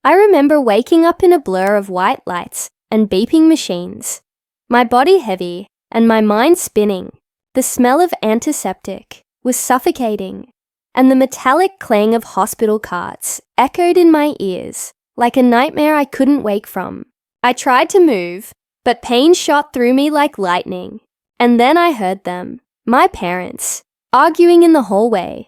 I remember waking up in a blur of white lights and beeping machines, my body heavy and my mind spinning. The smell of antiseptic was suffocating, and the metallic clang of hospital carts echoed in my ears like a nightmare I couldn't wake from. I tried to move, but pain shot through me like lightning. And then I heard them, my parents, arguing in the hallway.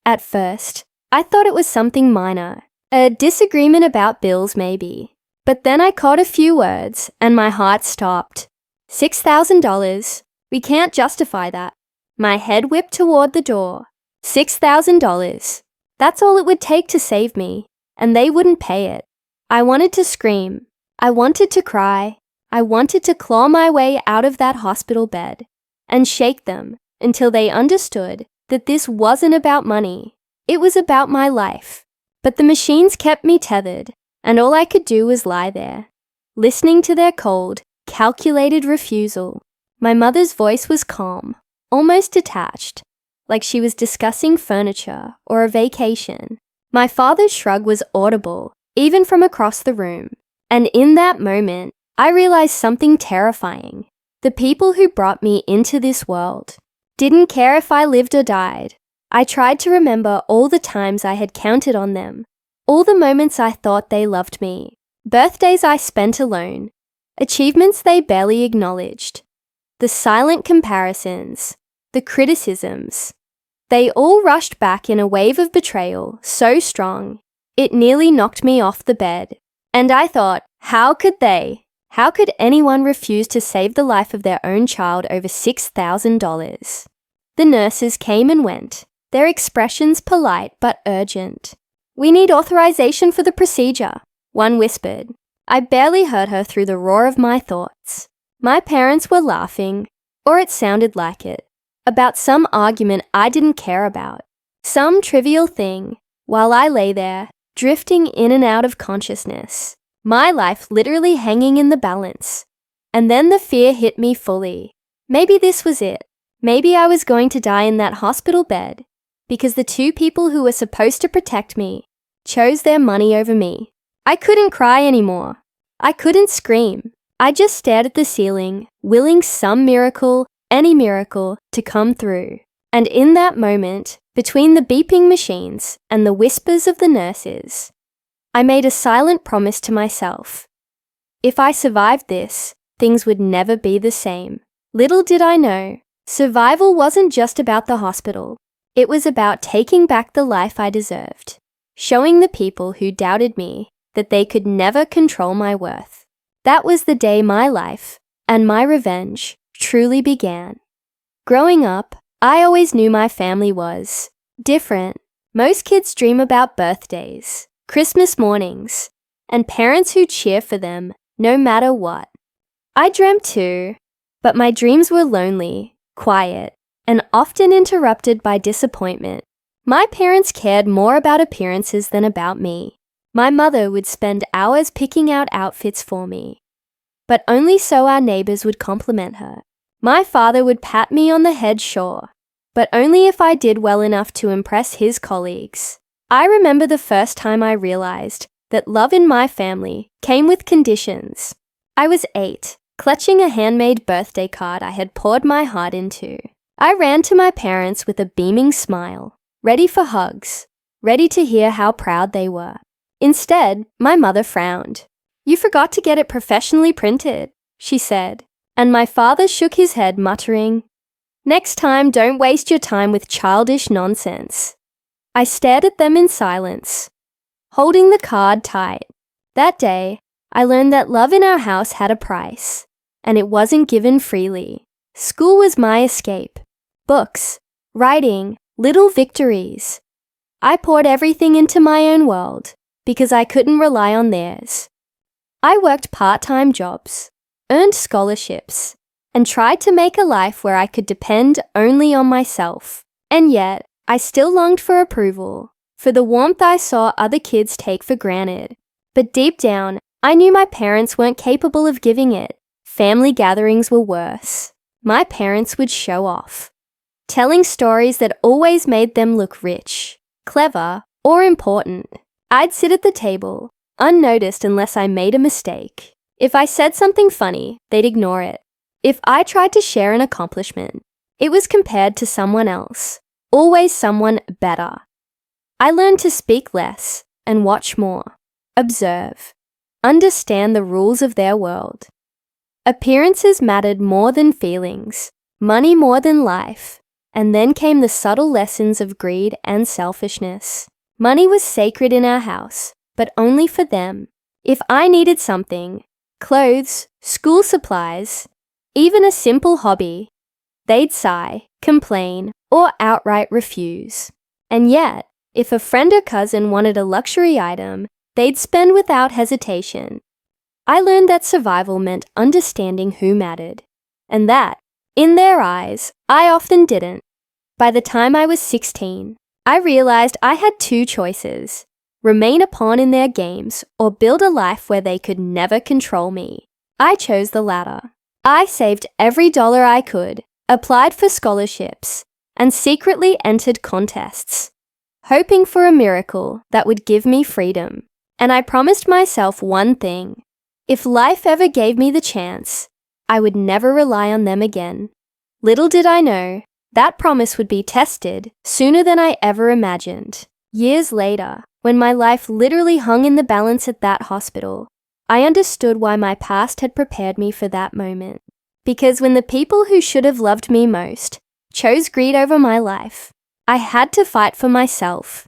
At first, I thought it was something minor, a disagreement about bills maybe. But then I caught a few words and my heart stopped. $6,000. We can't justify that. My head whipped toward the door. $6,000. That's all it would take to save me, and they wouldn't pay it. I wanted to scream. I wanted to cry. I wanted to claw my way out of that hospital bed and shake them until they understood that this wasn't about money. It was about my life. But the machines kept me tethered, and all I could do was lie there, listening to their cold, calculated refusal. My mother's voice was calm, almost detached, like she was discussing furniture or a vacation. My father's shrug was audible, even from across the room. And in that moment, I realized something terrifying. The people who brought me into this world didn't care if I lived or died. I tried to remember all the times I had counted on them, all the moments I thought they loved me, birthdays I spent alone, achievements they barely acknowledged, the silent comparisons, the criticisms. They all rushed back in a wave of betrayal so strong, it nearly knocked me off the bed. And I thought, how could anyone refuse to save the life of their own child over $6,000? The nurses came and went, their expressions polite but urgent. We need authorization for the procedure, one whispered. I barely heard her through the roar of my thoughts. My parents were laughing, or it sounded like it, about some argument I didn't care about, some trivial thing, while I lay there, drifting in and out of consciousness, my life literally hanging in the balance. And then the fear hit me fully. Maybe this was it. Maybe I was going to die in that hospital bed because the two people who were supposed to protect me chose their money over me. I couldn't cry anymore. I couldn't scream. I just stared at the ceiling, willing some miracle, any miracle, to come through. And in that moment, between the beeping machines and the whispers of the nurses, I made a silent promise to myself. If I survived this, things would never be the same. Little did I know, survival wasn't just about the hospital. It was about taking back the life I deserved, showing the people who doubted me that they could never control my worth. That was the day my life and my revenge truly began. Growing up, I always knew my family was different. Most kids dream about birthdays, Christmas mornings, and parents who cheer for them no matter what. I dreamt too, but my dreams were lonely, quiet, and often interrupted by disappointment. My parents cared more about appearances than about me. My mother would spend hours picking out outfits for me, but only so our neighbors would compliment her. My father would pat me on the head, sure, but only if I did well enough to impress his colleagues. I remember the first time I realized that love in my family came with conditions. I was 8, clutching a handmade birthday card I had poured my heart into. I ran to my parents with a beaming smile, ready for hugs, ready to hear how proud they were. Instead, my mother frowned. "You forgot to get it professionally printed," she said, and my father shook his head, muttering, "Next time, don't waste your time with childish nonsense." I stared at them in silence, holding the card tight. That day, I learned that love in our house had a price, and it wasn't given freely. School was my escape. Books, writing, little victories. I poured everything into my own world because I couldn't rely on theirs. I worked part-time jobs, earned scholarships, and tried to make a life where I could depend only on myself. And yet, I still longed for approval, for the warmth I saw other kids take for granted. But deep down, I knew my parents weren't capable of giving it. Family gatherings were worse. My parents would show off, telling stories that always made them look rich, clever, or important. I'd sit at the table, unnoticed unless I made a mistake. If I said something funny, they'd ignore it. If I tried to share an accomplishment, it was compared to someone else, always someone better. I learned to speak less and watch more, observe, understand the rules of their world. Appearances mattered more than feelings, money more than life, and then came the subtle lessons of greed and selfishness. Money was sacred in our house, but only for them. If I needed something, clothes, school supplies, even a simple hobby, they'd sigh, complain, or outright refuse. And yet, if a friend or cousin wanted a luxury item, they'd spend without hesitation. I learned that survival meant understanding who mattered, and that, in their eyes, I often didn't. By the time I was 16, I realized I had two choices: remain a pawn in their games or build a life where they could never control me. I chose the latter. I saved every dollar I could, applied for scholarships, and secretly entered contests, hoping for a miracle that would give me freedom. And I promised myself one thing: if life ever gave me the chance, I would never rely on them again. Little did I know, that promise would be tested sooner than I ever imagined. Years later, when my life literally hung in the balance at that hospital, I understood why my past had prepared me for that moment. Because when the people who should have loved me most chose greed over my life, I had to fight for myself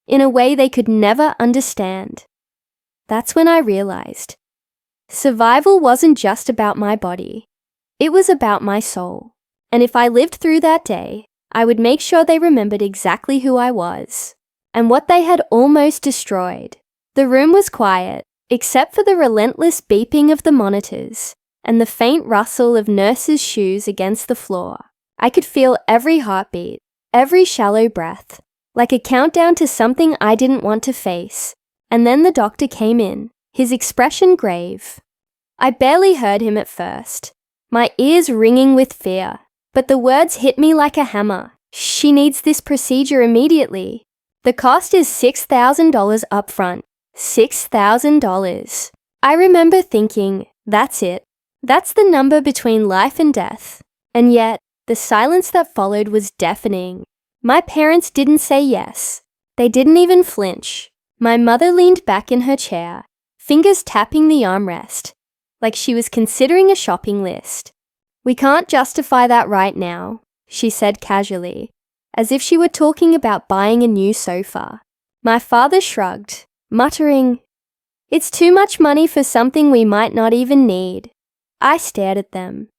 in a way they could never understand. That's when I realized survival wasn't just about my body. It was about my soul. And if I lived through that day, I would make sure they remembered exactly who I was and what they had almost destroyed. The room was quiet, except for the relentless beeping of the monitors and the faint rustle of nurses' shoes against the floor. I could feel every heartbeat, every shallow breath, like a countdown to something I didn't want to face. And then the doctor came in, his expression grave. I barely heard him at first, my ears ringing with fear, but the words hit me like a hammer. She needs this procedure immediately. The cost is $6,000 up front. $6,000. I remember thinking, that's it. That's the number between life and death. And yet, the silence that followed was deafening. My parents didn't say yes. They didn't even flinch. My mother leaned back in her chair, fingers tapping the armrest, like she was considering a shopping list. "We can't justify that right now," she said casually, as if she were talking about buying a new sofa. My father shrugged, muttering, "It's too much money for something we might not even need." I stared at them,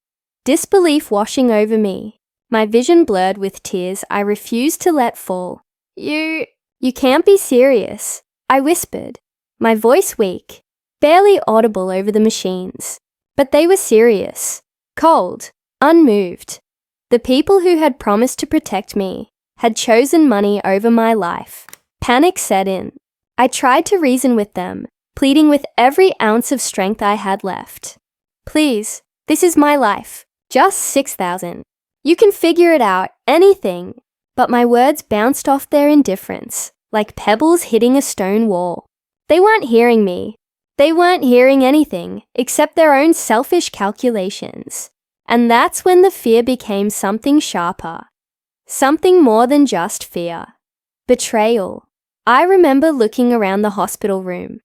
disbelief washing over me, my vision blurred with tears I refused to let fall. You can't be serious," I whispered, my voice weak, barely audible over the machines. But they were serious, cold, unmoved. The people who had promised to protect me had chosen money over my life. Panic set in. I tried to reason with them, pleading with every ounce of strength I had left. "Please, this is my life. Just $6,000. You can figure it out, anything." But my words bounced off their indifference, like pebbles hitting a stone wall. They weren't hearing me. They weren't hearing anything except their own selfish calculations. And that's when the fear became something sharper. Something more than just fear. Betrayal. I remember looking around the hospital room,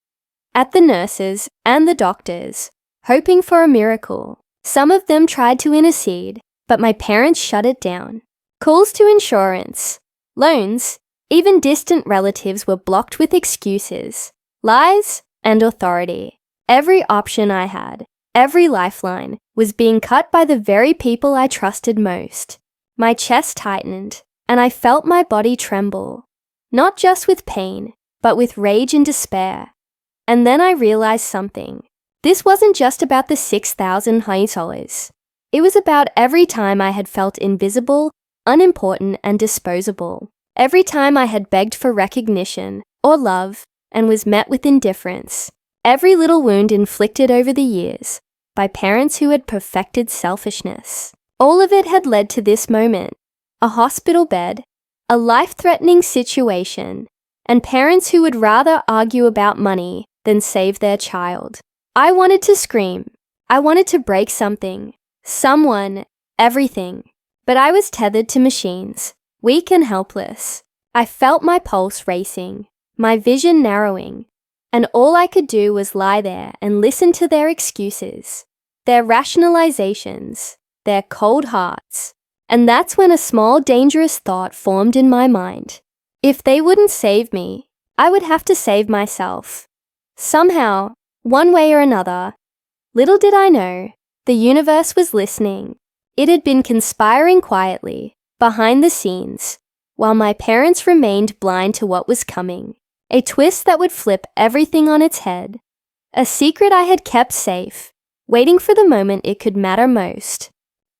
at the nurses and the doctors, hoping for a miracle. Some of them tried to intercede, but my parents shut it down. Calls to insurance, loans, even distant relatives were blocked with excuses, lies, and authority. Every option I had, every lifeline, was being cut by the very people I trusted most. My chest tightened, and I felt my body tremble, not just with pain, but with rage and despair. And then I realized something. This wasn't just about the $6,000. It was about every time I had felt invisible, unimportant, and disposable. Every time I had begged for recognition or love and was met with indifference. Every little wound inflicted over the years by parents who had perfected selfishness. All of it had led to this moment: a hospital bed, a life-threatening situation, and parents who would rather argue about money than save their child. I wanted to scream. I wanted to break something, someone, everything. But I was tethered to machines, weak and helpless. I felt my pulse racing, my vision narrowing, and all I could do was lie there and listen to their excuses, their rationalizations, their cold hearts. And that's when a small, dangerous thought formed in my mind. If they wouldn't save me, I would have to save myself. Somehow, one way or another. Little did I know, the universe was listening. It had been conspiring quietly, behind the scenes, while my parents remained blind to what was coming. A twist that would flip everything on its head. A secret I had kept safe, waiting for the moment it could matter most.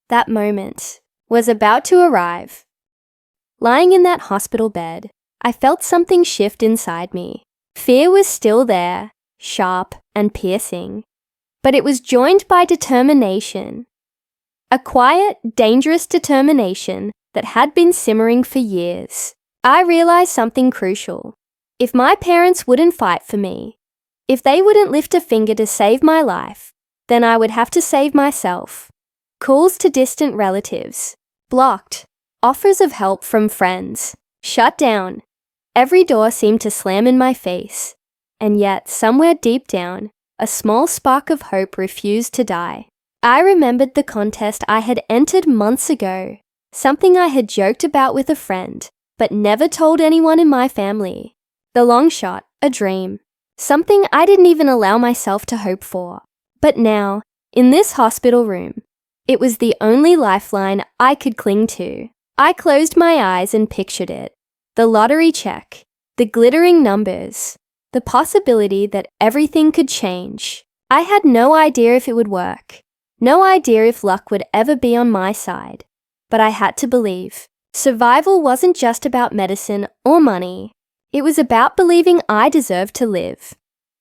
That moment was about to arrive. Lying in that hospital bed, I felt something shift inside me. Fear was still there, sharp and piercing, but it was joined by determination. A quiet, dangerous determination that had been simmering for years. I realized something crucial. If my parents wouldn't fight for me, if they wouldn't lift a finger to save my life, then I would have to save myself. Calls to distant relatives, blocked. Offers of help from friends, shut down. Every door seemed to slam in my face. And yet, somewhere deep down, a small spark of hope refused to die. I remembered the contest I had entered months ago, something I had joked about with a friend, but never told anyone in my family. The long shot, a dream, something I didn't even allow myself to hope for. But now, in this hospital room, it was the only lifeline I could cling to. I closed my eyes and pictured it. The lottery check, the glittering numbers, the possibility that everything could change. I had no idea if it would work, no idea if luck would ever be on my side. But I had to believe. Survival wasn't just about medicine or money. It was about believing I deserved to live,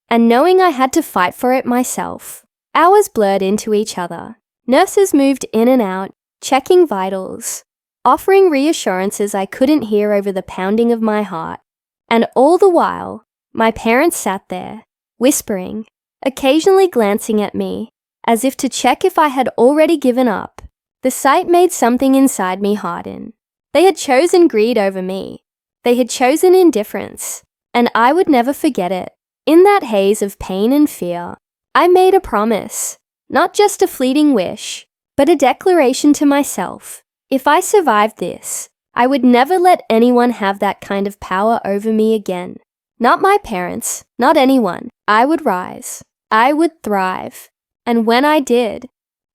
and knowing I had to fight for it myself. Hours blurred into each other. Nurses moved in and out, checking vitals, offering reassurances I couldn't hear over the pounding of my heart. And all the while, my parents sat there, whispering, occasionally glancing at me, as if to check if I had already given up. The sight made something inside me harden. They had chosen greed over me. They had chosen indifference, and I would never forget it. In that haze of pain and fear, I made a promise, not just a fleeting wish, but a declaration to myself. If I survived this, I would never let anyone have that kind of power over me again. Not my parents, not anyone. I would rise. I would thrive. And when I did,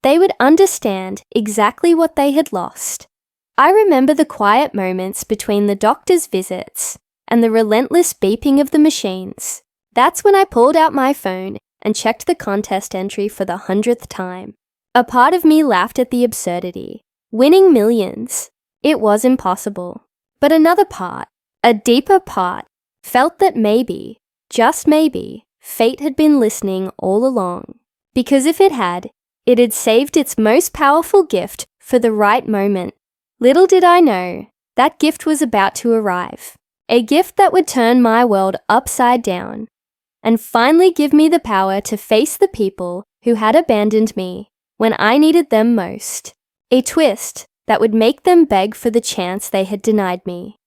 they would understand exactly what they had lost. I remember the quiet moments between the doctor's visits and the relentless beeping of the machines. That's when I pulled out my phone and checked the contest entry for the 100th time. A part of me laughed at the absurdity. Winning millions. It was impossible. But another part, a deeper part, felt that maybe, just maybe, fate had been listening all along. Because if it had saved its most powerful gift for the right moment. Little did I know, that gift was about to arrive. A gift that would turn my world upside down and finally give me the power to face the people who had abandoned me when I needed them most. A twist that would make them beg for the chance they had denied me.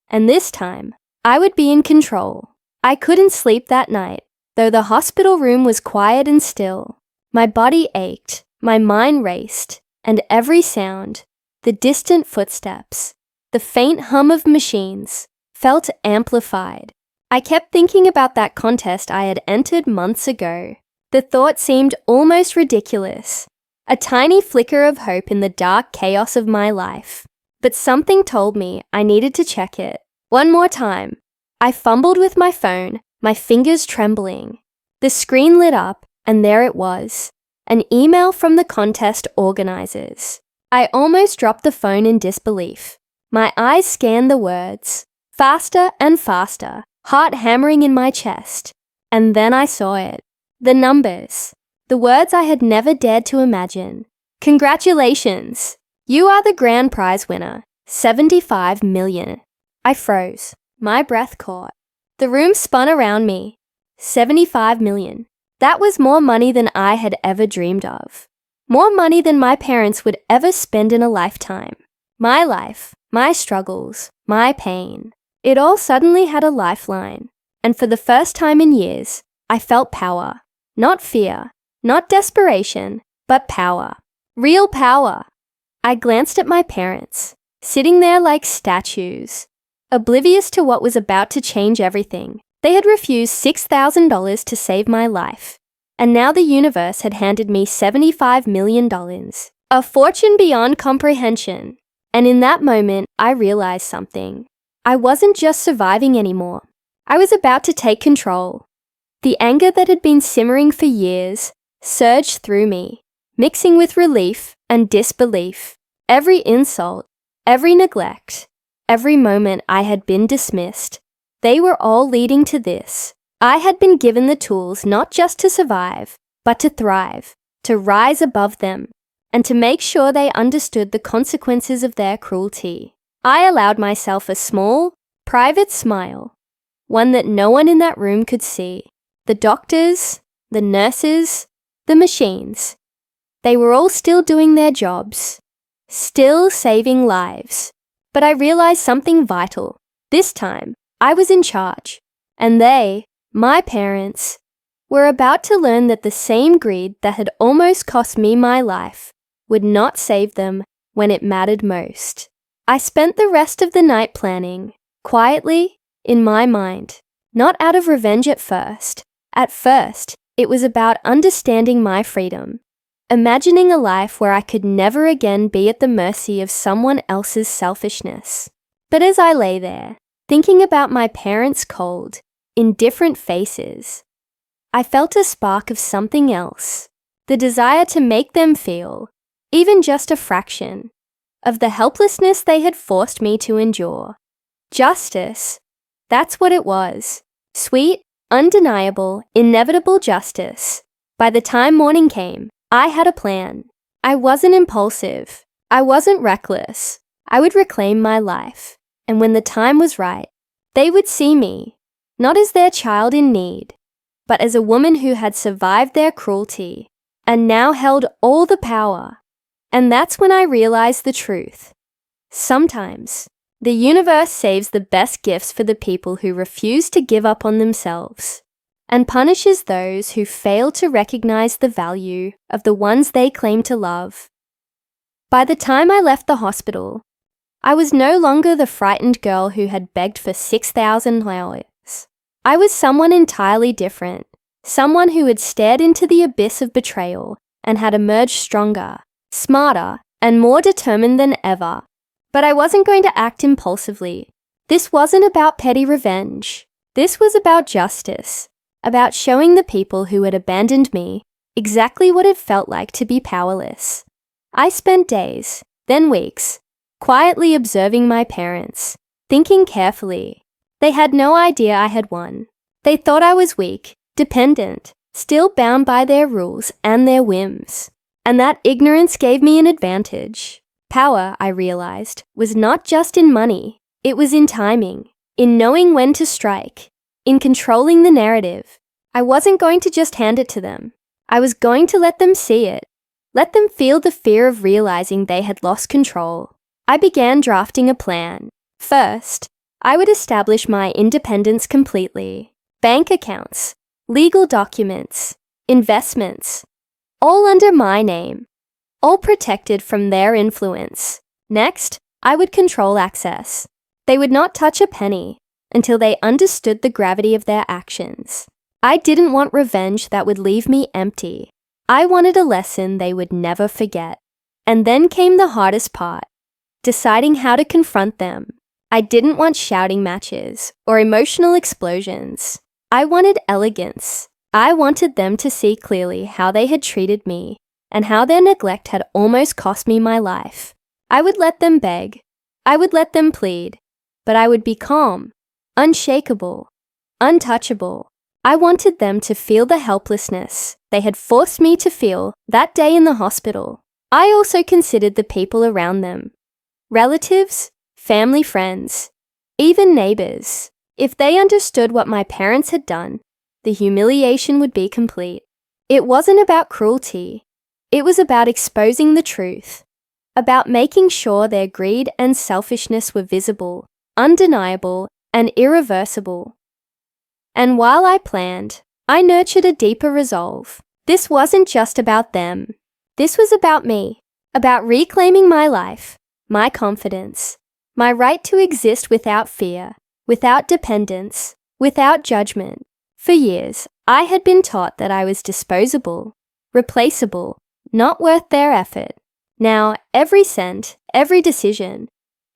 And this time, I would be in control. I couldn't sleep that night, though the hospital room was quiet and still. My body ached, my mind raced, and every sound, the distant footsteps, the faint hum of machines, felt amplified. I kept thinking about that contest I had entered months ago. The thought seemed almost ridiculous. A tiny flicker of hope in the dark chaos of my life. But something told me I needed to check it. One more time. I fumbled with my phone, my fingers trembling. The screen lit up, and there it was. An email from the contest organizers. I almost dropped the phone in disbelief. My eyes scanned the words. Faster and faster, heart hammering in my chest. And then I saw it. The numbers. The words I had never dared to imagine. Congratulations! You are the grand prize winner. 75 million. I froze. My breath caught. The room spun around me. $75 million. That was more money than I had ever dreamed of. More money than my parents would ever spend in a lifetime. My life, my struggles, my pain. It all suddenly had a lifeline. And for the first time in years, I felt power. Not fear, not desperation, but power. Real power. I glanced at my parents, sitting there like statues, oblivious to what was about to change everything. They had refused $6,000 to save my life, and now the universe had handed me $75 million, a fortune beyond comprehension. And in that moment, I realized something. I wasn't just surviving anymore. I was about to take control. The anger that had been simmering for years surged through me, mixing with relief and disbelief. Every insult, every neglect, every moment I had been dismissed, they were all leading to this. I had been given the tools not just to survive, but to thrive, to rise above them, and to make sure they understood the consequences of their cruelty. I allowed myself a small, private smile, one that no one in that room could see. The doctors, the nurses, the machines. They were all still doing their jobs, still saving lives. But I realized something vital. This time, I was in charge, and they, my parents, were about to learn that the same greed that had almost cost me my life would not save them when it mattered most. I spent the rest of the night planning, quietly, in my mind, not out of revenge at first. At first, it was about understanding my freedom, imagining a life where I could never again be at the mercy of someone else's selfishness. But as I lay there, thinking about my parents' cold, indifferent faces, I felt a spark of something else, the desire to make them feel, even just a fraction, of the helplessness they had forced me to endure. Justice, that's what it was. Sweet, undeniable, inevitable justice. By the time morning came, I had a plan. I wasn't impulsive. I wasn't reckless. I would reclaim my life. And when the time was right, they would see me, not as their child in need, but as a woman who had survived their cruelty and now held all the power. And that's when I realized the truth. Sometimes, the universe saves the best gifts for the people who refuse to give up on themselves, and punishes those who fail to recognize the value of the ones they claim to love. By the time I left the hospital, I was no longer the frightened girl who had begged for $6,000. I was someone entirely different, someone who had stared into the abyss of betrayal and had emerged stronger, smarter, and more determined than ever. But I wasn't going to act impulsively. This wasn't about petty revenge. This was about justice, about showing the people who had abandoned me exactly what it felt like to be powerless. I spent days, then weeks, quietly observing my parents, thinking carefully. They had no idea I had won. They thought I was weak, dependent, still bound by their rules and their whims. And that ignorance gave me an advantage. Power, I realized, was not just in money. It was in timing, in knowing when to strike, in controlling the narrative. I wasn't going to just hand it to them. I was going to let them see it. Let them feel the fear of realizing they had lost control. I began drafting a plan. First, I would establish my independence completely. Bank accounts, legal documents, investments, all under my name, all protected from their influence. Next, I would control access. They would not touch a penny until they understood the gravity of their actions. I didn't want revenge that would leave me empty. I wanted a lesson they would never forget. And then came the hardest part, deciding how to confront them. I didn't want shouting matches or emotional explosions. I wanted elegance. I wanted them to see clearly how they had treated me and how their neglect had almost cost me my life. I would let them beg. I would let them plead. But I would be calm, unshakable, untouchable. I wanted them to feel the helplessness they had forced me to feel that day in the hospital. I also considered the people around them. Relatives, family friends, even neighbors. If they understood what my parents had done, the humiliation would be complete. It wasn't about cruelty. It was about exposing the truth, about making sure their greed and selfishness were visible, undeniable, and irreversible. And while I planned, I nurtured a deeper resolve. This wasn't just about them. This was about me, about reclaiming my life, my confidence, my right to exist without fear, without dependence, without judgment. For years, I had been taught that I was disposable, replaceable, not worth their effort. Now, every cent, every decision,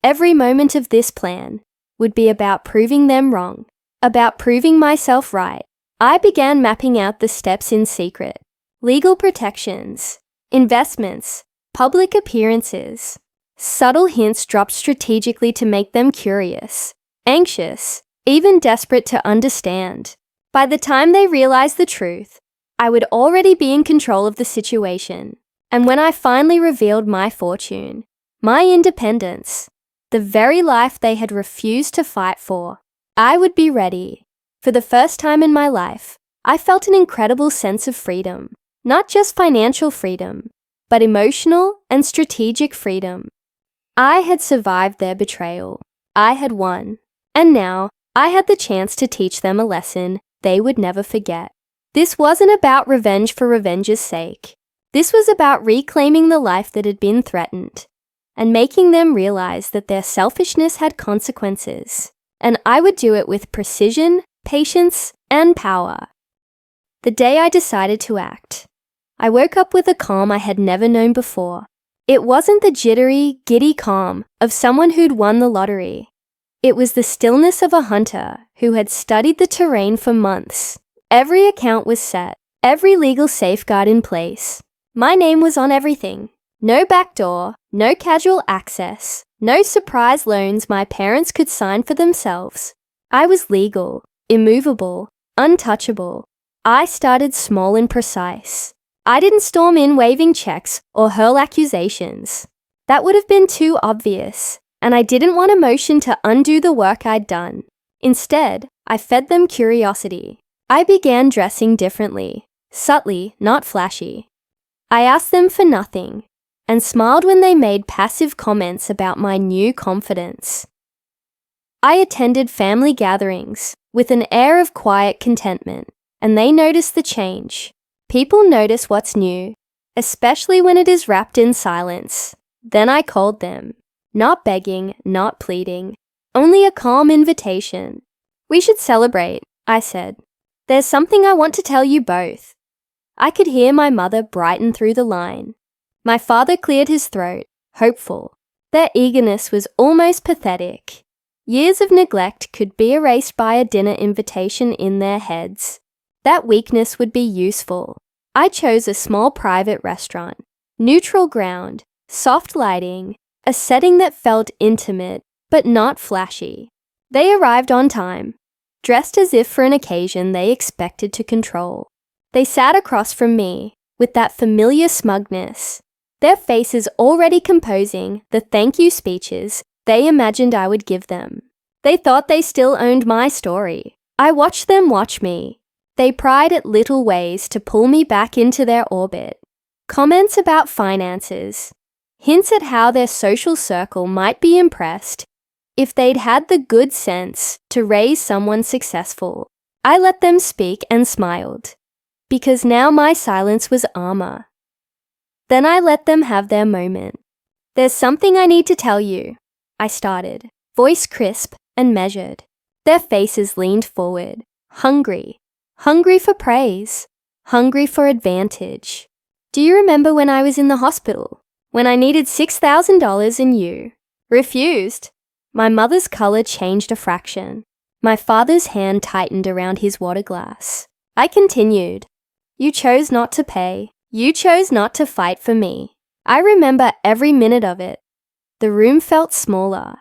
every moment of this plan would be about proving them wrong, about proving myself right. I began mapping out the steps in secret: legal protections, investments, public appearances. Subtle hints dropped strategically to make them curious, anxious, even desperate to understand. By the time they realized the truth, I would already be in control of the situation. And when I finally revealed my fortune, my independence, the very life they had refused to fight for, I would be ready. For the first time in my life, I felt an incredible sense of freedom. Not just financial freedom, but emotional and strategic freedom. I had survived their betrayal. I had won. And now, I had the chance to teach them a lesson they would never forget. This wasn't about revenge for revenge's sake. This was about reclaiming the life that had been threatened and making them realize that their selfishness had consequences. And I would do it with precision, patience, and power. The day I decided to act, I woke up with a calm I had never known before. It wasn't the jittery, giddy calm of someone who'd won the lottery. It was the stillness of a hunter who had studied the terrain for months. Every account was set, every legal safeguard in place. My name was on everything. No backdoor, no casual access, no surprise loans my parents could sign for themselves. I was legal, immovable, untouchable. I started small and precise. I didn't storm in waving checks or hurl accusations. That would have been too obvious, and I didn't want emotion to undo the work I'd done. Instead, I fed them curiosity. I began dressing differently, subtly, not flashy. I asked them for nothing, and smiled when they made passive comments about my new confidence. I attended family gatherings with an air of quiet contentment, and they noticed the change. People notice what's new, especially when it is wrapped in silence. Then I called them, not begging, not pleading, only a calm invitation. We should celebrate, I said. There's something I want to tell you both. I could hear my mother brighten through the line. My father cleared his throat, hopeful. Their eagerness was almost pathetic. Years of neglect could be erased by a dinner invitation in their heads. That weakness would be useful. I chose a small private restaurant, neutral ground, soft lighting, a setting that felt intimate, but not flashy. They arrived on time, dressed as if for an occasion they expected to control. They sat across from me, with that familiar smugness, their faces already composing the thank you speeches they imagined I would give them. They thought they still owned my story. I watched them watch me. They pried at little ways to pull me back into their orbit. Comments about finances, hints at how their social circle might be impressed if they'd had the good sense to raise someone successful. I let them speak and smiled, because now my silence was armor. Then I let them have their moment. There's something I need to tell you, I started, voice crisp and measured. Their faces leaned forward, hungry for praise, hungry for advantage. Do you remember when I was in the hospital? When I needed $6,000 and you refused? My mother's color changed a fraction. My father's hand tightened around his water glass. I continued. You chose not to pay. You chose not to fight for me. I remember every minute of it. The room felt smaller,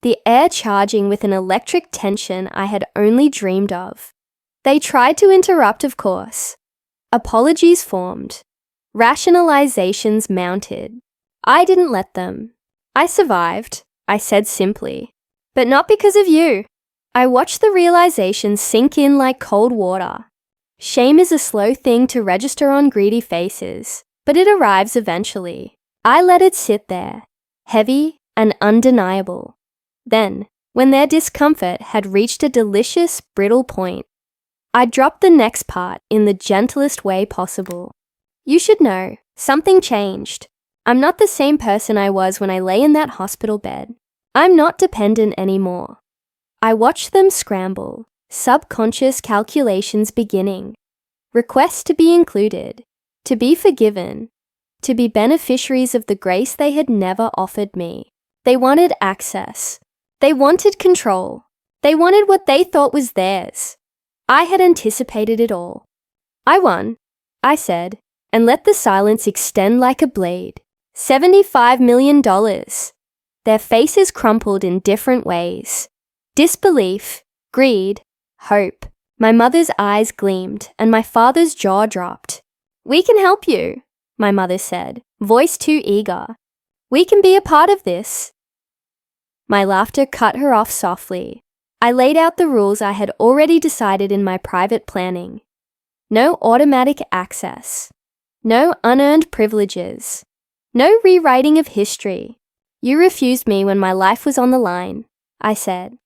the air charging with an electric tension I had only dreamed of. They tried to interrupt, of course. Apologies formed. Rationalizations mounted. I didn't let them. I survived, I said simply. But not because of you. I watched the realization sink in like cold water. Shame is a slow thing to register on greedy faces, but it arrives eventually. I let it sit there, heavy and undeniable. Then, when their discomfort had reached a delicious, brittle point, I dropped the next part in the gentlest way possible. You should know, something changed. I'm not the same person I was when I lay in that hospital bed. I'm not dependent anymore. I watched them scramble, subconscious calculations beginning. Requests to be included, to be forgiven, to be beneficiaries of the grace they had never offered me. They wanted access. They wanted control. They wanted what they thought was theirs. I had anticipated it all. I won, I said, and let the silence extend like a blade. $75 million. Their faces crumpled in different ways. Disbelief, greed, hope. My mother's eyes gleamed and my father's jaw dropped. We can help you, my mother said, voice too eager. We can be a part of this. My laughter cut her off softly. I laid out the rules I had already decided in my private planning. No automatic access. No unearned privileges. No rewriting of history. You refused me when my life was on the line, I said.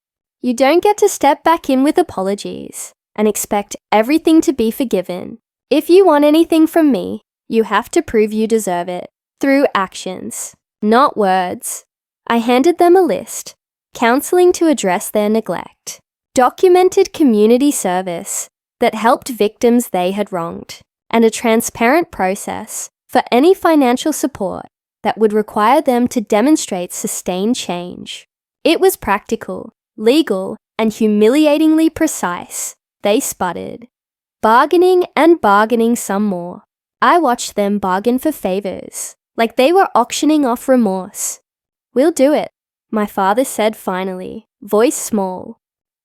You don't get to step back in with apologies and expect everything to be forgiven. If you want anything from me, you have to prove you deserve it through actions, not words. I handed them a list. Counseling to address their neglect, documented community service that helped victims they had wronged, and a transparent process for any financial support that would require them to demonstrate sustained change. It was practical, legal, and humiliatingly precise. They sputtered, bargaining and bargaining some more. I watched them bargain for favors, like they were auctioning off remorse. We'll do it, my father said finally, voice small.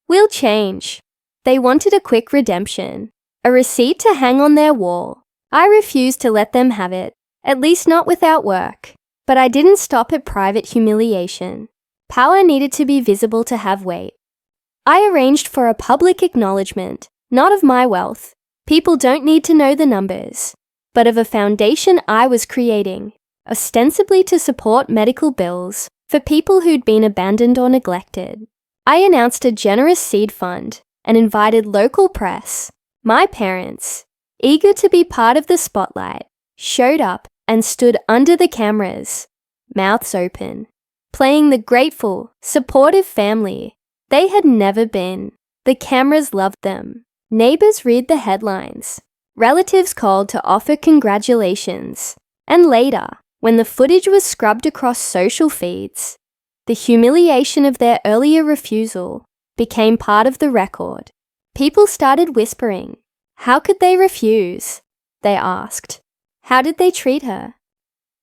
We'll change. They wanted a quick redemption, a receipt to hang on their wall. I refused to let them have it, at least not without work. But I didn't stop at private humiliation. Power needed to be visible to have weight. I arranged for a public acknowledgement, not of my wealth. People don't need to know the numbers, but of a foundation I was creating, ostensibly to support medical bills for people who'd been abandoned or neglected. I announced a generous seed fund and invited local press. My parents, eager to be part of the spotlight, showed up and stood under the cameras, mouths open, playing the grateful, supportive family they had never been. The cameras loved them. Neighbors read the headlines. Relatives called to offer congratulations. And later, when the footage was scrubbed across social feeds, the humiliation of their earlier refusal became part of the record. People started whispering. How could they refuse? They asked. How did they treat her?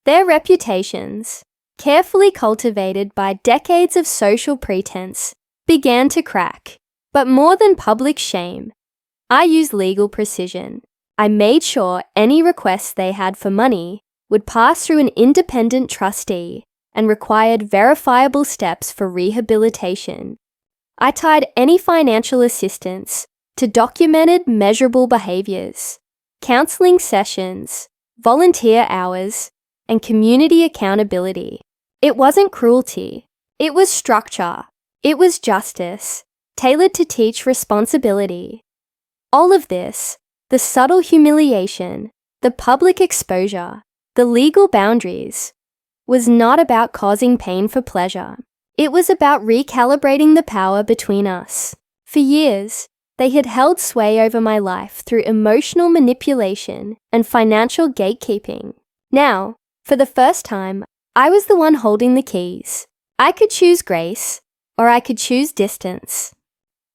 Their reputations, carefully cultivated by decades of social pretense, began to crack. But more than public shame, I used legal precision. I made sure any requests they had for money would pass through an independent trustee and required verifiable steps for rehabilitation. I tied any financial assistance to documented, measurable behaviors, counseling sessions, volunteer hours, and community accountability. It wasn't cruelty. It was structure. It was justice, tailored to teach responsibility. All of this, the subtle humiliation, the public exposure, the legal boundaries, was not about causing pain for pleasure. It was about recalibrating the power between us. For years, they had held sway over my life through emotional manipulation and financial gatekeeping. Now, for the first time, I was the one holding the keys. I could choose grace, or I could choose distance.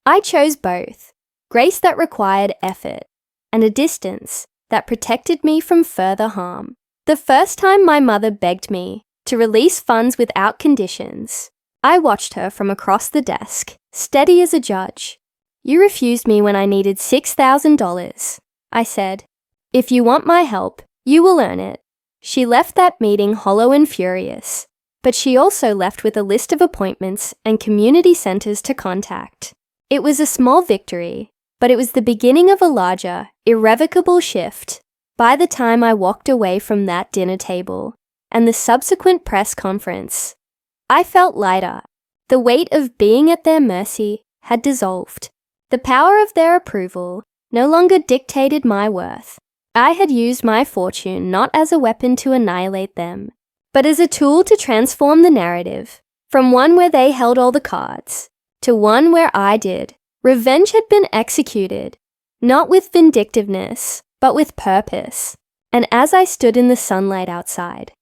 I chose both, grace that required effort, and a distance that protected me from further harm. The first time my mother begged me to release funds without conditions, I watched her from across the desk, steady as a judge. You refused me when I needed $6,000. I said, if you want my help, you will earn it. She left that meeting hollow and furious, but she also left with a list of appointments and community centers to contact. It was a small victory, but it was the beginning of a larger, irrevocable shift. By the time I walked away from that dinner table and the subsequent press conference, I felt lighter. The weight of being at their mercy had dissolved. The power of their approval no longer dictated my worth. I had used my fortune not as a weapon to annihilate them, but as a tool to transform the narrative, from one where they held all the cards to one where I did. Revenge had been executed, not with vindictiveness, but with purpose. And as I stood in the sunlight outside,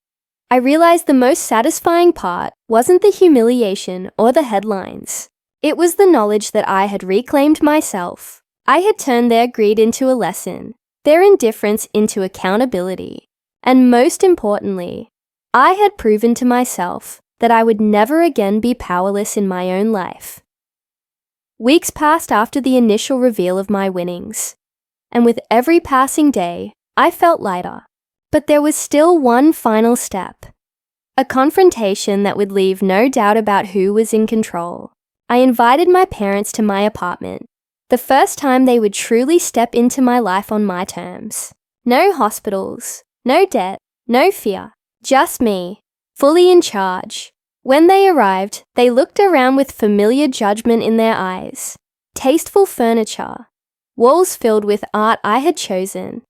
I realized the most satisfying part wasn't the humiliation or the headlines. It was the knowledge that I had reclaimed myself. I had turned their greed into a lesson, their indifference into accountability, and most importantly, I had proven to myself that I would never again be powerless in my own life. Weeks passed after the initial reveal of my winnings, and with every passing day, I felt lighter. But there was still one final step, a confrontation that would leave no doubt about who was in control. I invited my parents to my apartment, the first time they would truly step into my life on my terms. No hospitals, no debt, no fear, just me, fully in charge. When they arrived, they looked around with familiar judgment in their eyes. Tasteful furniture, walls filled with art I had chosen,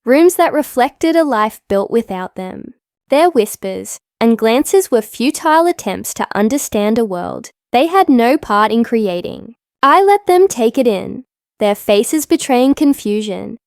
rooms that reflected a life built without them. Their whispers and glances were futile attempts to understand a world they had no part in creating. I let them take it in, their faces betraying confusion,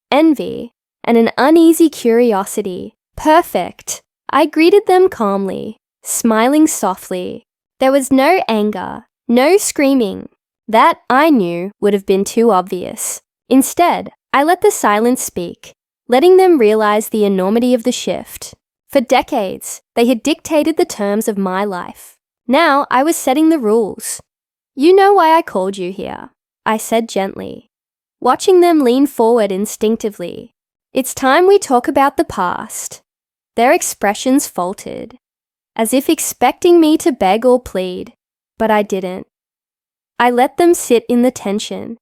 envy, and an uneasy curiosity. Perfect. I greeted them calmly, smiling softly. There was no anger, no screaming. That, I knew, would have been too obvious. Instead, I let the silence speak, letting them realize the enormity of the shift. For decades, they had dictated the terms of my life. Now I was setting the rules. You know why I called you here, I said gently, watching them lean forward instinctively. It's time we talk about the past. Their expressions faltered, as if expecting me to beg or plead, but I didn't. I let them sit in the tension,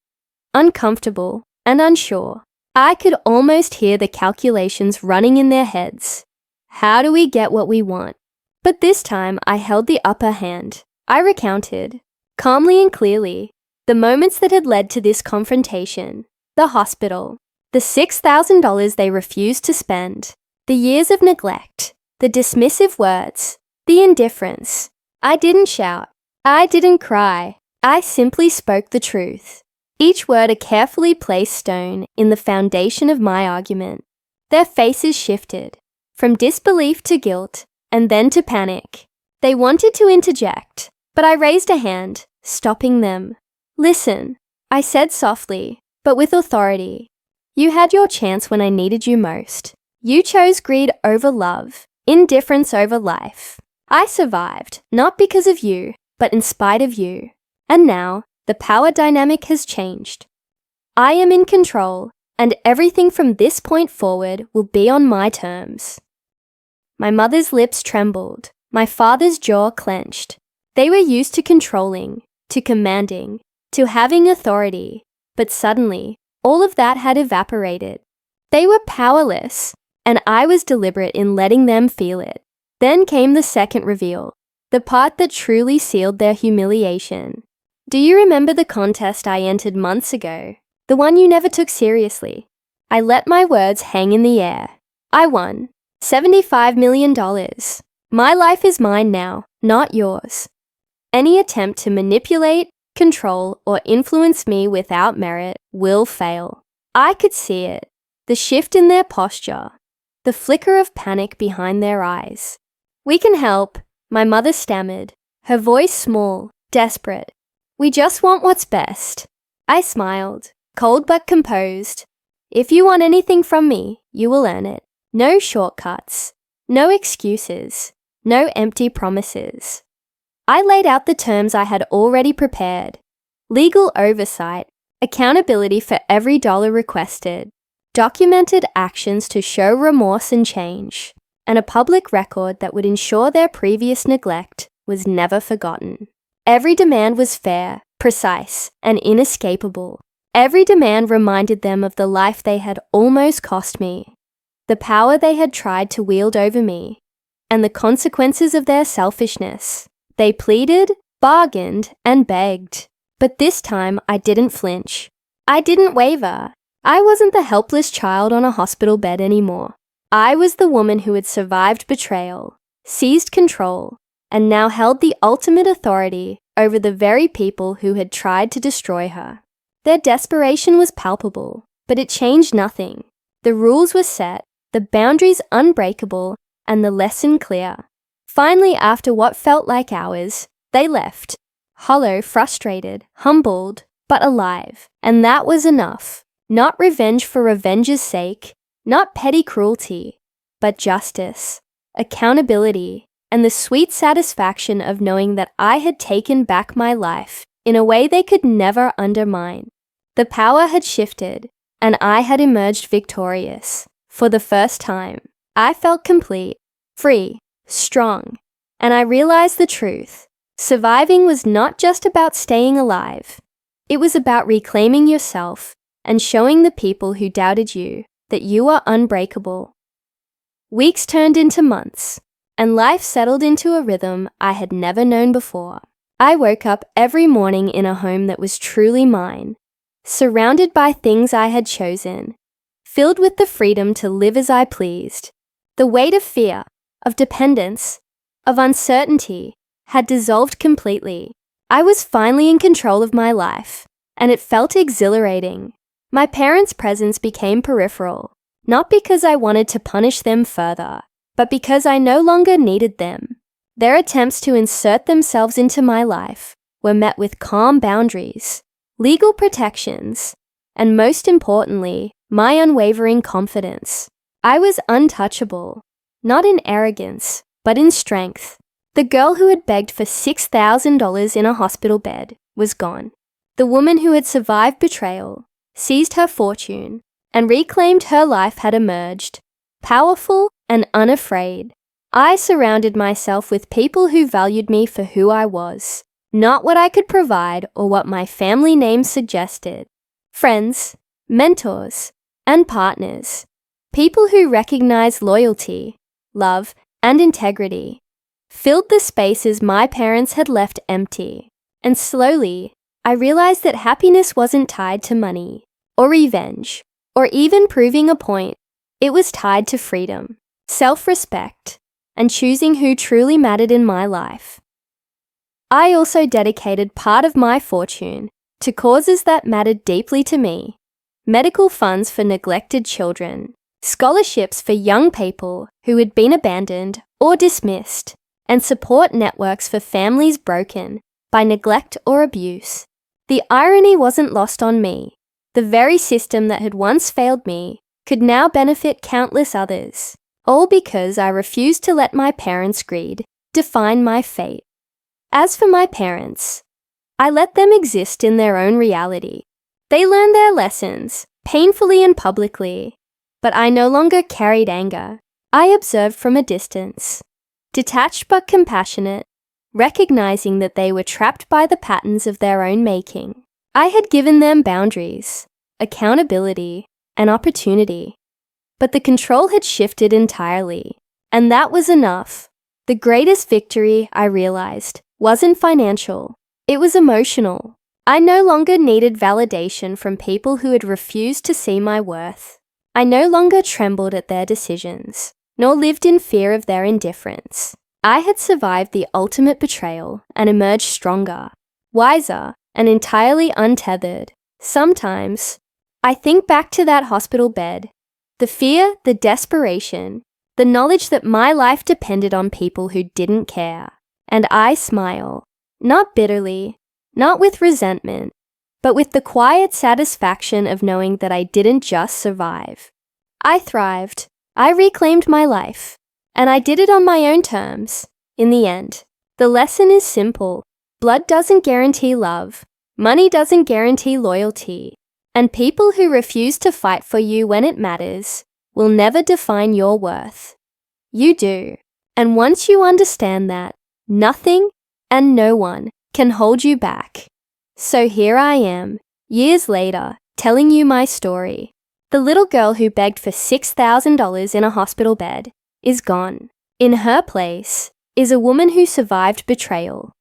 uncomfortable and unsure. I could almost hear the calculations running in their heads. How do we get what we want? But this time I held the upper hand. I recounted, calmly and clearly, the moments that had led to this confrontation. The hospital, the $6,000 they refused to spend, the years of neglect, the dismissive words, the indifference. I didn't shout. I didn't cry. I simply spoke the truth. Each word a carefully placed stone in the foundation of my argument. Their faces shifted, from disbelief to guilt, and then to panic. They wanted to interject, but I raised a hand, stopping them. Listen, I said softly, but with authority. You had your chance when I needed you most. You chose greed over love, indifference over life. I survived, not because of you, but in spite of you. And now, the power dynamic has changed. I am in control, and everything from this point forward will be on my terms. My mother's lips trembled. My father's jaw clenched. They were used to controlling, to commanding, to having authority. But suddenly, all of that had evaporated. They were powerless, and I was deliberate in letting them feel it. Then came the second reveal, the part that truly sealed their humiliation. Do you remember the contest I entered months ago? The one you never took seriously? I let my words hang in the air. I won. $75 million. My life is mine now, not yours. Any attempt to manipulate, control, or influence me without merit will fail. I could see it. The shift in their posture. The flicker of panic behind their eyes. We can help, my mother stammered, her voice small, desperate. We just want what's best. I smiled, cold but composed. If you want anything from me, you will earn it. No shortcuts, no excuses, no empty promises. I laid out the terms I had already prepared. Legal oversight, accountability for every dollar requested, documented actions to show remorse and change, and a public record that would ensure their previous neglect was never forgotten. Every demand was fair, precise, and inescapable. Every demand reminded them of the life they had almost cost me, the power they had tried to wield over me, and the consequences of their selfishness. They pleaded, bargained, and begged. But this time I didn't flinch. I didn't waver. I wasn't the helpless child on a hospital bed anymore. I was the woman who had survived betrayal, seized control, and now held the ultimate authority over the very people who had tried to destroy her. Their desperation was palpable, but it changed nothing. The rules were set, the boundaries unbreakable, and the lesson clear. Finally, after what felt like hours, they left, hollow, frustrated, humbled, but alive. And that was enough. Not revenge for revenge's sake, not petty cruelty, but justice, accountability, and the sweet satisfaction of knowing that I had taken back my life in a way they could never undermine. The power had shifted, and I had emerged victorious. For the first time, I felt complete, free, strong, and I realized the truth. Surviving was not just about staying alive. It was about reclaiming yourself and showing the people who doubted you that you are unbreakable. Weeks turned into months, and life settled into a rhythm I had never known before. I woke up every morning in a home that was truly mine, surrounded by things I had chosen, filled with the freedom to live as I pleased. The weight of fear, of dependence, of uncertainty had dissolved completely. I was finally in control of my life, and it felt exhilarating. My parents' presence became peripheral, not because I wanted to punish them further, but because I no longer needed them. Their attempts to insert themselves into my life were met with calm boundaries, legal protections, and most importantly, my unwavering confidence. I was untouchable, not in arrogance, but in strength. The girl who had begged for $6,000 in a hospital bed was gone. The woman who had survived betrayal, seized her fortune, and reclaimed her life had emerged, powerful and unafraid. I surrounded myself with people who valued me for who I was, not what I could provide or what my family name suggested. Friends, mentors, and partners. People who recognized loyalty, love, and integrity filled the spaces my parents had left empty. And slowly, I realized that happiness wasn't tied to money, or revenge, or even proving a point. It was tied to freedom, self-respect, and choosing who truly mattered in my life. I also dedicated part of my fortune to causes that mattered deeply to me: medical funds for neglected children, scholarships for young people who had been abandoned or dismissed, and support networks for families broken by neglect or abuse. The irony wasn't lost on me. The very system that had once failed me could now benefit countless others, all because I refused to let my parents' greed define my fate. As for my parents, I let them exist in their own reality. They learned their lessons, painfully and publicly, but I no longer carried anger. I observed from a distance, detached but compassionate, recognizing that they were trapped by the patterns of their own making. I had given them boundaries, accountability, and opportunity, but the control had shifted entirely, and that was enough. The greatest victory, I realized, wasn't financial. It was emotional. I no longer needed validation from people who had refused to see my worth. I no longer trembled at their decisions, nor lived in fear of their indifference. I had survived the ultimate betrayal and emerged stronger, wiser, and entirely untethered. Sometimes, I think back to that hospital bed, the fear, the desperation, the knowledge that my life depended on people who didn't care, and I smile, not bitterly, not with resentment, but with the quiet satisfaction of knowing that I didn't just survive. I thrived. I reclaimed my life, and I did it on my own terms. In the end, the lesson is simple. Blood doesn't guarantee love, money doesn't guarantee loyalty, and people who refuse to fight for you when it matters will never define your worth. You do, and once you understand that, nothing and no one can hold you back. So here I am, years later, telling you my story. The little girl who begged for $6,000 in a hospital bed is gone. In her place is a woman who survived betrayal,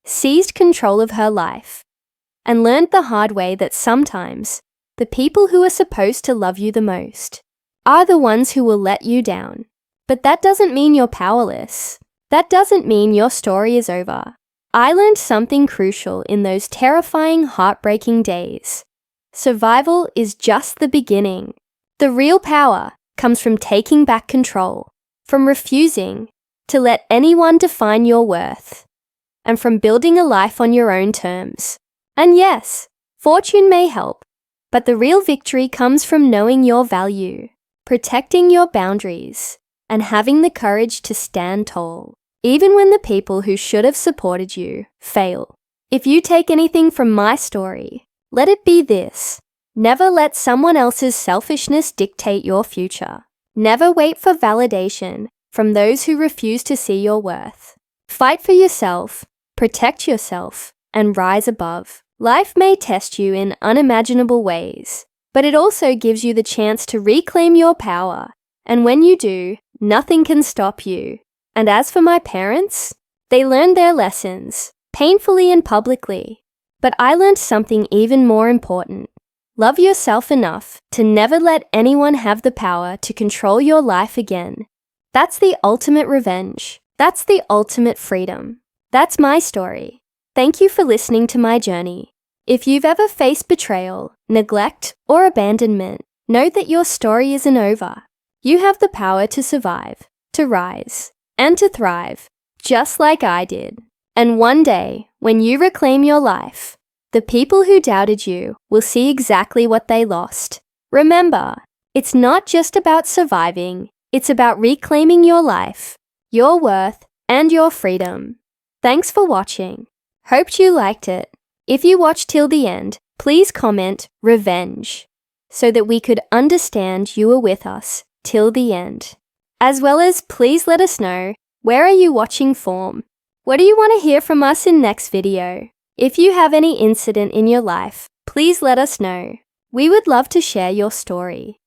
seized control of her life, and learned the hard way that sometimes the people who are supposed to love you the most are the ones who will let you down. But that doesn't mean you're powerless. That doesn't mean your story is over. I learned something crucial in those terrifying, heartbreaking days. Survival is just the beginning. The real power comes from taking back control, from refusing to let anyone define your worth, and from building a life on your own terms. And yes, fortune may help, but the real victory comes from knowing your value, protecting your boundaries, and having the courage to stand tall, even when the people who should have supported you fail. If you take anything from my story, let it be this: never let someone else's selfishness dictate your future. Never wait for validation from those who refuse to see your worth. Fight for yourself, protect yourself, and rise above. Life may test you in unimaginable ways, but it also gives you the chance to reclaim your power. And when you do, nothing can stop you. And as for my parents, they learned their lessons, painfully and publicly. But I learned something even more important. Love yourself enough to never let anyone have the power to control your life again. That's the ultimate revenge. That's the ultimate freedom. That's my story. Thank you for listening to my journey. If you've ever faced betrayal, neglect, or abandonment, know that your story isn't over. You have the power to survive, to rise, and to thrive, just like I did. And one day, when you reclaim your life, the people who doubted you will see exactly what they lost. Remember, it's not just about surviving, it's about reclaiming your life, your worth, and your freedom. Thanks for watching. Hoped you liked it. If you watched till the end, please comment "revenge" so that we could understand you were with us till the end. As well as please let us know, where are you watching from? What do you want to hear from us in next video? If you have any incident in your life, please let us know. We would love to share your story.